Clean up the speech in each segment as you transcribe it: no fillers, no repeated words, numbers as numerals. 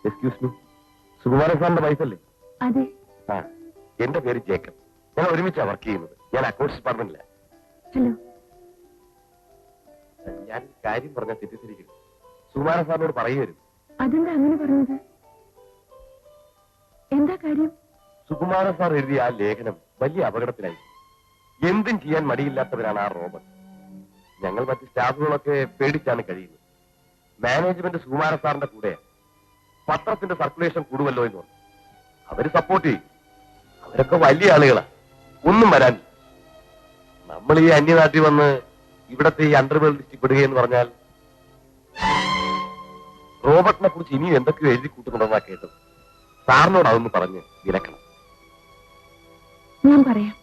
Excuse me, Sukumaran സാറിന്റെ വൈഫല്ലേ? അതെ. ആ, എന്റെ പേര് ജേക്കബ്. ഞാൻ ഒരുമിച്ചാണ് വർക്ക് ചെയ്യുന്നത്. ഞാൻ അക്കൗണ്ട്സ് ഡിപ്പാർട്ട്മെന്റില. ഹലോ. ഞാൻ കാര്യം പറഞ്ഞാൽ തെറ്റിദ്ധരിക്കും. സുകുമാരൻ സാറിനോട് പറയുവരും. അതെന്താ അങ്ങനെ പറഞ്ഞത്? എന്താ കാര്യം? സുകുമാരൻ സാർ എഴുതിയ ആ ലേഖനം വലിയ അപകടത്തിലായി. എന്തും ചെയ്യാൻ മടിയില്ലാത്തവരാണ് ആ റോബർട്ട്. ഞങ്ങൾ മറ്റ് സ്റ്റാഫുകളൊക്കെ പേടിച്ചാണ് കഴിയുന്നത്. മാനേജ്മെന്റ് സുകുമാരൻ സാറിന്റെ കൂടെ പത്രത്തിന്റെ സർക്കുലേഷൻ കൂടുമല്ലോ എന്ന് പറഞ്ഞു. അവര് സപ്പോർട്ട് ചെയ്യും. അവരൊക്കെ വലിയ ആളുകളാണ്, ഒന്നും വരാൻ. നമ്മൾ ഈ അന്യനാട്ടിൽ വന്ന് ഇവിടത്തെ ഈ അണ്ടർവേൾഡ് ലിസ്റ്റിൽ പെടുകയെന്ന് പറഞ്ഞാൽ റോബർട്ടിനെ കുറിച്ച് ഇനിയും എന്തൊക്കെയോ എഴുതി കൂട്ടുന്നുണ്ടെന്നാ കേട്ടത്. സാറിനോട് അതൊന്ന് പറഞ്ഞ് വിലക്കണം. ഞാൻ പറയാം.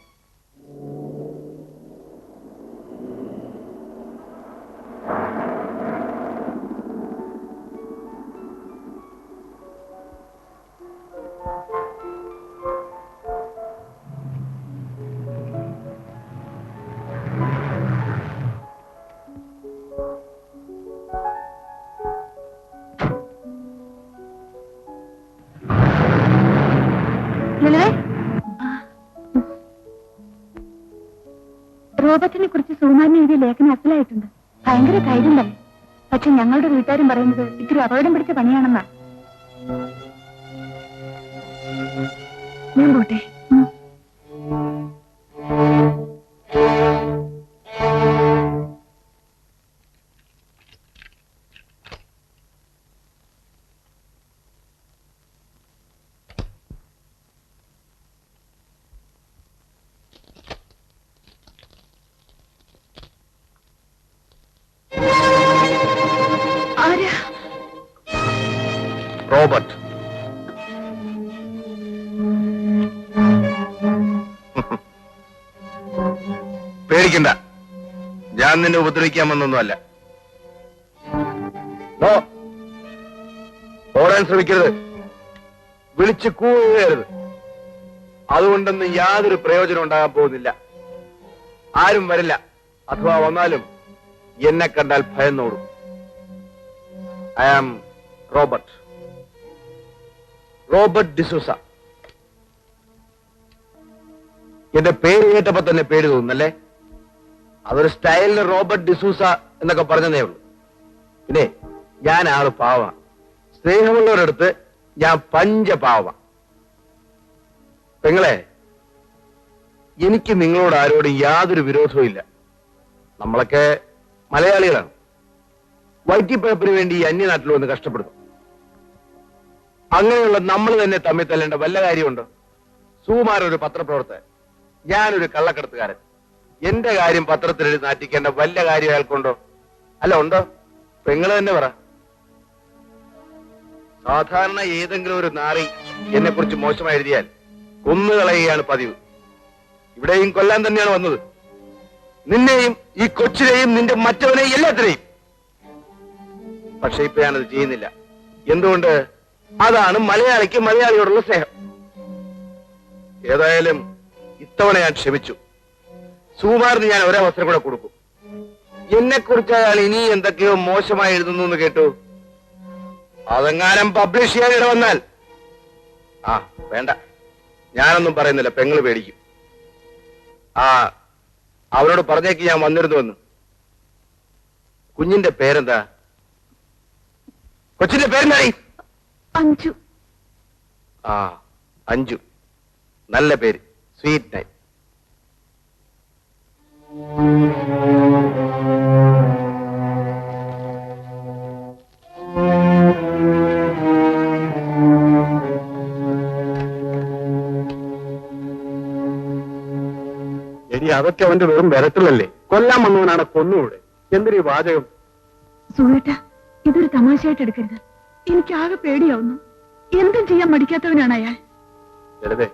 റോബർട്ടിനെ കുറിച്ച് സുകുമാരൻ എഴുതിയ ലേഖനം അസലായിട്ടുണ്ട്. ഭയങ്കര ധൈര്യം തന്നെ. പക്ഷെ ഞങ്ങളുടെ വീട്ടുകാരും പറയുന്നത് ഇത്തിരി അപകടം പിടിച്ച പണിയാണെന്നാ. ഞാൻ പോട്ടെ. റോബർട്ട്, പേടിക്കണ്ട. ഞാൻ നിന്നെ ഉപദ്രവിക്കാൻ വന്നൊന്നുമല്ല. ഓടാൻ ശ്രമിക്കരുത്, വിളിച്ചു കൂവരുത്. അതുകൊണ്ടൊന്നും യാതൊരു പ്രയോജനം ഉണ്ടാകാൻ പോകുന്നില്ല. ആരും വരില്ല. അഥവാ വന്നാലും എന്നെ കണ്ടാൽ ഭയന്നോടും. I am Robert D'Souza. എന്റെ പേര് കേട്ടപ്പോ തന്നെ പേര് തോന്നുന്നല്ലേ? അതൊരു സ്റ്റൈലിന് റോബർട്ട് ഡിസൂസ എന്നൊക്കെ പറഞ്ഞതേ ഉള്ളൂ. പിന്നെ ഞാൻ ആള് പാവ. സ്നേഹമുള്ളവരടുത്ത് ഞാൻ പഞ്ചപാവ. പെങ്ങളെ, എനിക്ക് നിങ്ങളോട് ആരോടും യാതൊരു വിരോധവും ഇല്ല. നമ്മളൊക്കെ മലയാളികളാണ്. വൈറ്റിപ്പഴപ്പിന് വേണ്ടി ഈ അന്യനാട്ടിൽ വന്ന് കഷ്ടപ്പെടുന്നു. അങ്ങനെയുള്ള നമ്മൾ തന്നെ തമ്മിൽ തല്ലേണ്ട വല്ല കാര്യമുണ്ടോ? സുകുമാരൻ ഒരു പത്രപ്രവർത്തകൻ, ഞാനൊരു കള്ളക്കടത്തുകാരൻ. എന്റെ കാര്യം പത്രത്തിൽ എഴുതി നാറ്റിക്കേണ്ട വല്ല കാര്യം അയാൾക്കുണ്ടോ? അല്ല, ഉണ്ടോ? പെങ്ങള് തന്നെ പറ. സാധാരണ ഏതെങ്കിലും ഒരു നാറി എന്നെ കുറിച്ച് മോശമായി എഴുതിയാൽ കൊന്നുകളയുകയാണ് പതിവ്. ഇവിടെയും കൊല്ലാൻ തന്നെയാണ് വന്നത്. നിന്നെയും ഈ കൊച്ചിനെയും നിന്റെ മറ്റവനെയും എല്ലാത്തിനെയും. പക്ഷെ ഇപ്പൊ ഞാനത് ചെയ്യുന്നില്ല. എന്തുകൊണ്ട്? അതാണ് മലയാളിക്ക് മലയാളിയോടുള്ള സ്നേഹം. ഏതായാലും ഇത്തവണ ഞാൻ ക്ഷമിച്ചു. സുകുമാരന് ഞാൻ ഒരവസരം കൂടെ കൊടുക്കും. എന്നെ കുറിച്ച് അയാൾ ഇനി എന്തൊക്കെയോ മോശമായി എഴുതുന്നു എന്ന് കേട്ടു. അതെങ്ങാനും പബ്ലിഷ് ചെയ്യാൻ ഇട വന്നാൽ വേണ്ട, ഞാനൊന്നും പറയുന്നില്ല. പെങ്ങള് പേടിക്കും. അവരോട് പറഞ്ഞേക്ക് ഞാൻ വന്നിരുന്നുവെന്ന്. കുഞ്ഞിന്റെ പേരെന്താ? കൊച്ചിന്റെ പേരെന്തായി? അഞ്ജു. അഞ്ജു, നല്ല പേര്. Sweet name. എടി, അതൊക്കെ അവന്റെ വെറും വിരട്ടിലല്ലേ. കൊല്ലാൻ വന്നവനാണ്, കൊന്നുകൂടെ? എന്തിനീ വാചകം? സുഹേട്ടാ, ഇതൊരു തമാശയായിട്ട് എടുക്കരുത്. എനിക്കാകെ പേടിയാവുന്നു. എന്തും ചെയ്യാൻ മടിക്കാത്തവനാണ് അയാൾ. ലളിതേ,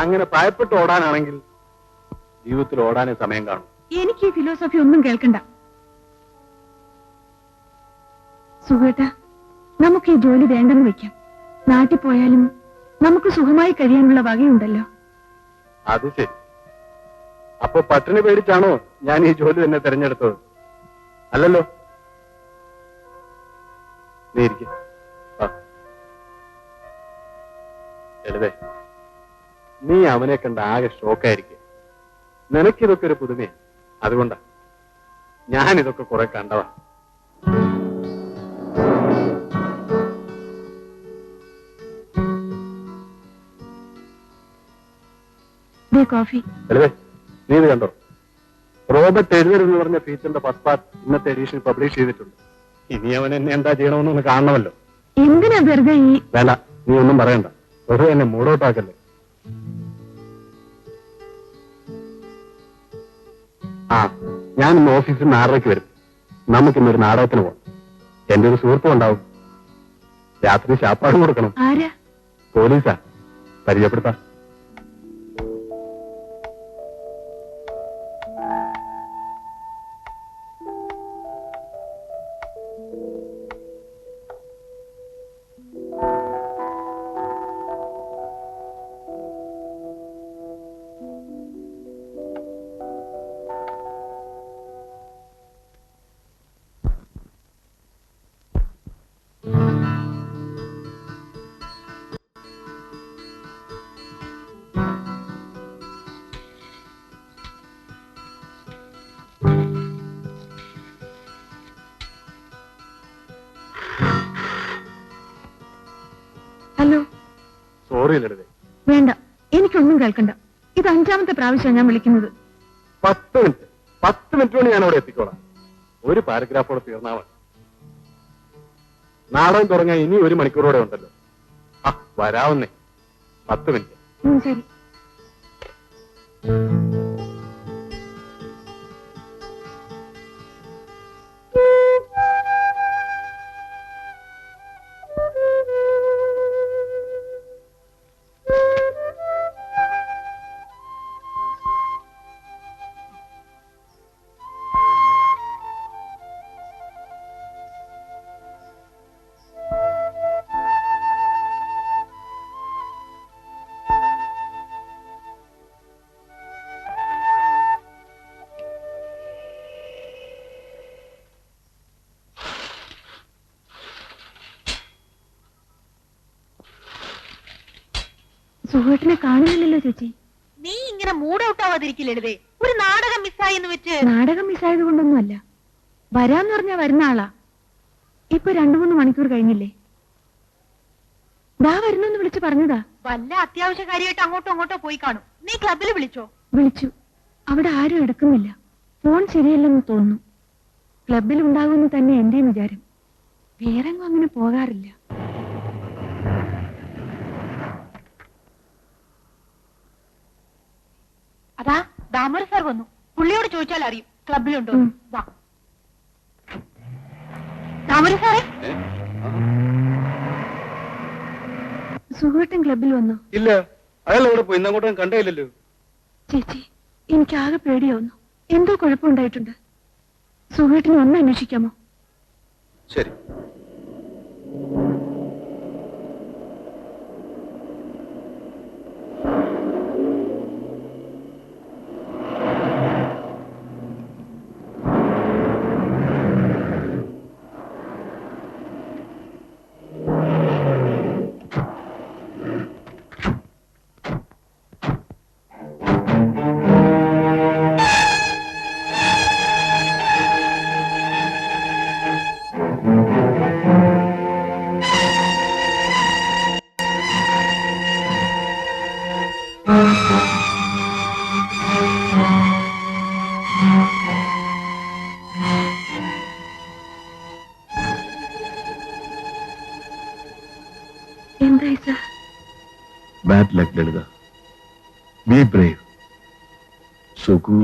അങ്ങനെ ഭയപ്പെട്ട് ഓടാനാണെങ്കിൽ ജീവിതത്തിൽ ഓടാനേ സമയം കാണും. എനിക്ക് ഈ ഫിലോസഫി ഒന്നും കേൾക്കണ്ട. സുഹേട്ടാ, നമുക്ക് ഈ ജോലി വേണ്ടെന്ന് വെക്കാം. നാട്ടിൽ പോയാലും നമുക്ക് സുഖമായി കഴിയാനുള്ള വകയുണ്ടല്ലോ. അത് ശരി. അപ്പൊ പട്ടിണി പേടിച്ചാണോ ഞാൻ ഈ ജോലി തന്നെ തെരഞ്ഞെടുത്തത്? അല്ലല്ലോ. നീ ഇരിക്ക. ലളിതേ, നീ അവനെ കണ്ട ആകെ ഷോക്കായിരിക്കുക. നിനക്കിതൊക്കെ ഒരു പുതുമയാണ്. അതുകൊണ്ടാ ഞാനിതൊക്കെ കുറെ കണ്ടതാ. കോഫി. ലളിതേ, നീ ഇത് കണ്ടോ? റോബർട്ട് എഴുതരുതെന്ന് പറഞ്ഞ ഫീച്ചറിന്റെ ഫസ്റ്റ് പാർട്ട് ഇന്നത്തെ എഡീഷൻ പബ്ലിഷ് ചെയ്തിട്ടുണ്ട്. ഇനി അവൻ എന്നെ എന്താ ചെയ്യണമെന്നൊന്ന് കാണണമല്ലോ. എന്തിനാ വെറുതെ ഈ... വേണ്ട, നീ ഒന്നും പറയണ്ട. വെറുതെ എന്നെ മൂടോട്ടാക്കല്ലേ. ആ, ഞാൻ ഇന്ന് ഓഫീസിൽ നിന്ന് 6:30 വരും. നമുക്കിന്നൊരു നാടകത്തിന് പോകാം. എന്റെ ഒരു സുഹൃത്തും ഉണ്ടാവും. രാത്രി ശാപ്പാടും കൊടുക്കണം. ആരാ? പോലീസാ, പരിചയപ്പെടുത്താം. ഹലോ. സോറി ലളിതേ. വേണ്ട, എനിക്കൊന്നും കേൾക്കണ്ട. ഇത് 5ാമത്തെ പ്രാവശ്യമാണ് ഞാൻ വിളിക്കുന്നത്. 10 മിനിറ്റ് കൊണ്ട് ഞാൻ അവിടെ എത്തിക്കോളാം. ഒരു പാരഗ്രാഫോടെ തീർന്നാ മതി. നാടകം തുടങ്ങാൻ ഇനി 1 മണിക്കൂറോടെ ഉണ്ടല്ലോ. ആ, വരാവുന്നേ. 10 മിനിറ്റ്. ശരി. സുഹൃത്തിനെ കാണുന്നില്ലല്ലോ ചേച്ചി. നീ ഇങ്ങനെ മൂഡ് ഔട്ട് ആവാതിരിക്കില്ലേ? ഒരു നാടകം മിസ്സായി എന്ന് വെച്ച്. നാടകം മിസ്സായത് കൊണ്ടൊന്നുമല്ല. വരാന്ന് പറഞ്ഞാ വരുന്ന ആളാ. ഇപ്പൊ 2-3 മണിക്കൂർ കഴിഞ്ഞില്ലേ? ദാ വരുന്നെന്ന് വിളിച്ചു പറഞ്ഞതാ. വല്ല അത്യാവശ്യ കാര്യമായിട്ട് അങ്ങോട്ടോ അങ്ങോട്ടോ പോയി കാണും. നീ ക്ലബിൽ വിളിച്ചോ? വിളിച്ചു. അവിടെ ആരും എടുക്കുന്നില്ല. ഫോൺ ശരിയല്ലെന്ന് തോന്നുന്നു. ക്ലബിൽ ഉണ്ടാകുമെന്ന് തന്നെ എന്റെയും വിചാരം. വേറെങ്ങും അങ്ങനെ പോകാറില്ല. അതാ ദാമോദർ സാർ വന്നു. പുള്ളിയോട് ചോദിച്ചാൽ അറിയും ക്ലബിലുണ്ടോ. വാ ദാമോദർ സാറേ. സുഹൃത്തും ക്ലബിൽ വന്നു. ഇല്ല, അയാൾ ഇവിടെ പോയി. ഇന്നങ്ങോട്ടും കണ്ടേയില്ലല്ലോ. ചേച്ചി, എനിക്ക് ആകെ പേടിയാവുന്നു. എന്തോ കുഴപ്പമുണ്ടായിട്ടുണ്ട്. സുഹൃത്തിനെ ഒന്ന് അന്വേഷിക്കാമോ? ശരി. എന്തായി sir? Bad luck Lalitha. Be brave. Sukhu.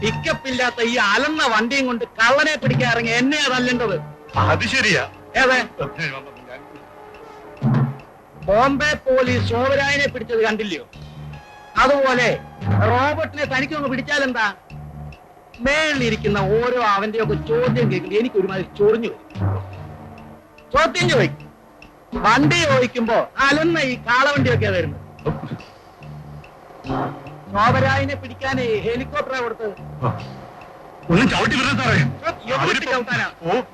പിക്കപ്പില്ലാത്ത ഈ അലന്ന വണ്ടിയും കൊണ്ട് കള്ളനെ പിടിക്കാൻ ഇറങ്ങി എന്നെയാ തല്ലേണ്ടത്. അത് ശരിയാ. ഏതെ ബോംബെ പോലീസ് ശോഭരായനെ പിടിച്ചത് കണ്ടില്ലയോ? അതുപോലെ റോബർട്ടിനെ തനിക്കൊന്ന് പിടിച്ചാലെന്താ? മേളിലിരിക്കുന്ന ഓരോ അവന്റെയൊക്കെ ചോദ്യം കേൾക്കുമ്പോൾ എനിക്ക് ഒരുമാതിരി ചൊറിഞ്ഞു വരും. ചോദ്യം ചോദിക്കും, വണ്ടി ചോദിക്കുമ്പോ അലന്ന ഈ കാളവണ്ടിയൊക്കെയാ വരുന്നത്. ശോഭരായനെ പിടിക്കാൻ ഹെലികോപ്റ്ററാ കൊടുത്തത്. ഒന്നും ചവിട്ടി വിടാൻ സാറേ. എവിടെ ചവിട്ടാനാ? അങ്ങോട്ട്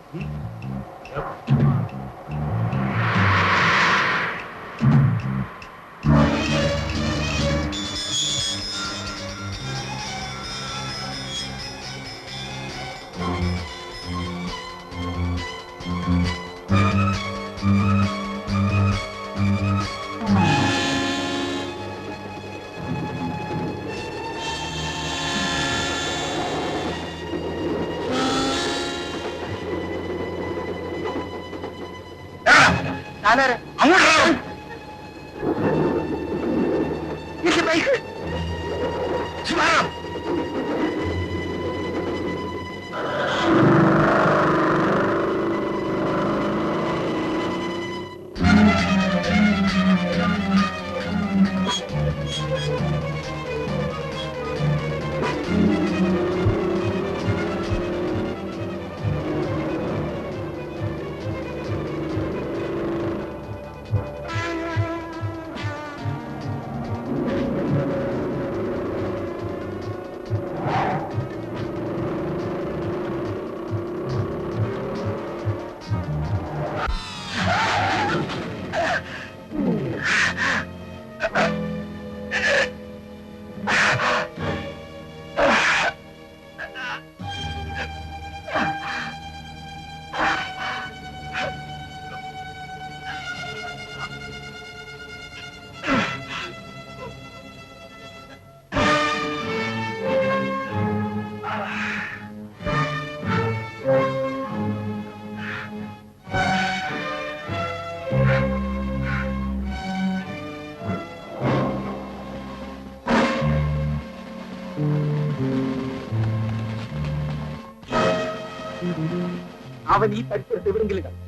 അവൻ ഈ പരിസരത്ത് എവിടെങ്കിലും കാണും.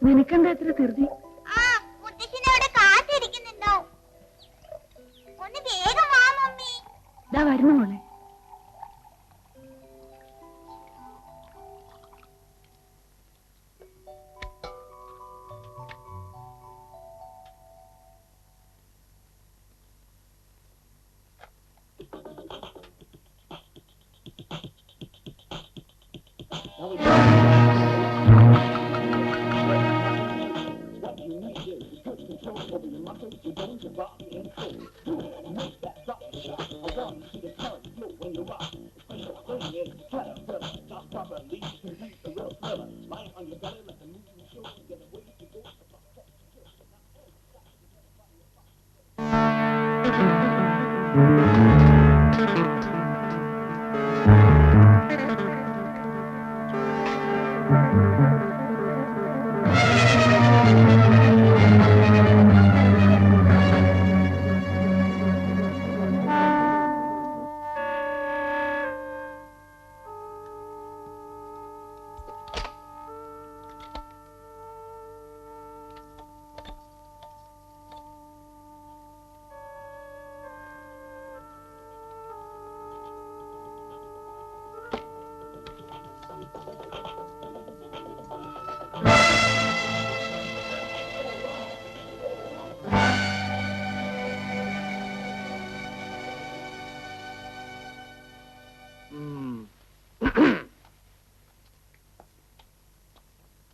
നിനക്കെന്താ എത്ര ധൃതി? ദാ വരുന്നു മോളെ.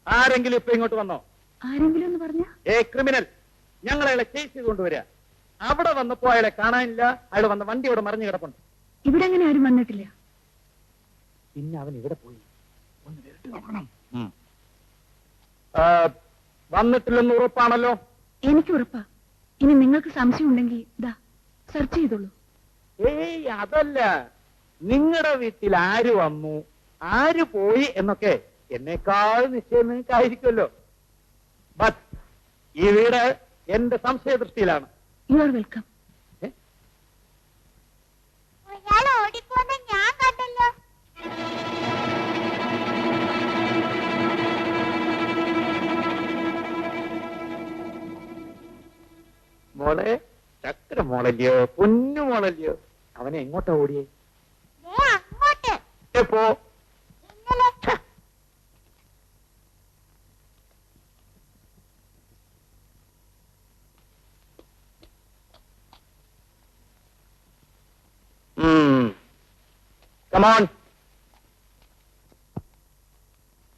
ആരെങ്കിലും ഇപ്പൊ ഇങ്ങോട്ട് വന്നോ? ആരെങ്കിലും എന്ന് പറഞ്ഞ? ക്രിമിനൽ ഞങ്ങൾ അയാളെ കേസ് ചെയ്തുകൊണ്ടുവരിക. അവിടെ വന്നപ്പോ അയാളെ കാണാനില്ല. അയാൾ വന്ന വണ്ടി ഇവിടെ മറിഞ്ഞു കിടപ്പുണ്ട്. ഇവിടെ അങ്ങനെ ആരും വന്നിട്ടില്ല. പിന്നെ അവൻ ഇവിടെ പോയി ഒന്ന് വിരട്ടി നോക്കണം. വന്നിട്ടില്ലെന്ന് ഉറപ്പാണല്ലോ? എനിക്ക് ഉറപ്പാ. ഇനി നിങ്ങൾക്ക് സംശയം ഉണ്ടെങ്കിൽ ഇതാ സെർച്ച് ചെയ്തോളൂ. ഏയ് അതല്ല, നിങ്ങളുടെ വീട്ടിൽ ആര് വന്നു ആര് പോയി എന്നൊക്കെ എന്നേക്കാൾ നിശ്ചയം നിങ്ങൾക്കായിരിക്കുമല്ലോ. ബട്ട് ഈ വീട് എന്റെ സംശയദൃഷ്ടിയിലാണ്. You are welcome. ഓടിപ്പോന്നെ ഞാൻ കണ്ടല്ലോ. മോളെ, ചക്കര മോളല്ലയോ, പൊന്നു മോളല്ലയോ? അവനെ എങ്ങോട്ടാ ഓടിയേ? അങ്ങോട്ട് എപ്പോ? ഇന്നലെ കമോൺ.